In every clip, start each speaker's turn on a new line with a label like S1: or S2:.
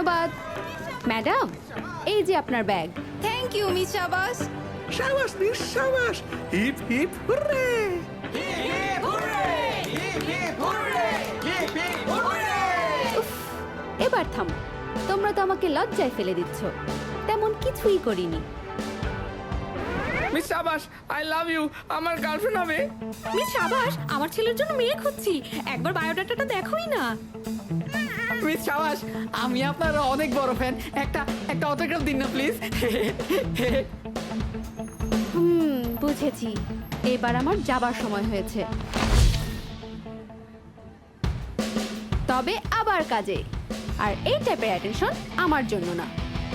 S1: ধন্যবাদ ম্যাডাম, এই যে আপনার ব্যাগ।
S2: থ্যাংক ইউ মিস শাবাশ।
S3: সাবাস মিস সাবাস, হিপ হিপ হুররে।
S1: উফ, এবার থামো, তোমরা তো আমাকে লজ্জায় ফেলে দিচ্ছ। তেমন কিছুই করিনি।
S4: মিস শাবাশ, আই লাভ ইউ, আমার গার্লফ্রেন্ড হবে।
S2: মিস শাবাশ, আমার ছেলের জন্য মেয়ে খুঁজছি, একবার বায়োডাটাটা দেখোই না।
S4: মিস শাবাশ, আমি আপনার অনেক বড় ফ্যান, একটা অটোগ্রাফ দিন না প্লিজ।
S1: বুঝেছি, এবার আমার যাবার সময় হয়েছে। তবে আবার কাজে। আর এই টাইপের অ্যাটেনশন আমার জন্য না,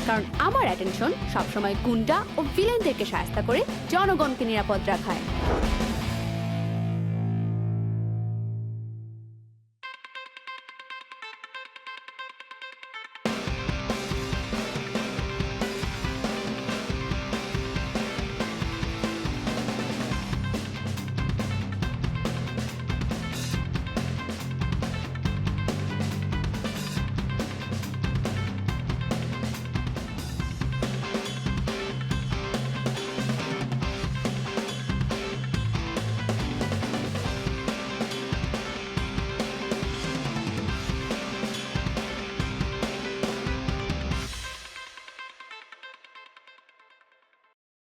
S1: কারণ আমার অ্যাটেনশন সবসময় গুন্ডা ও ভিলেনদেরকে সাহায্য করে জনগণকে নিরাপদ রাখায়।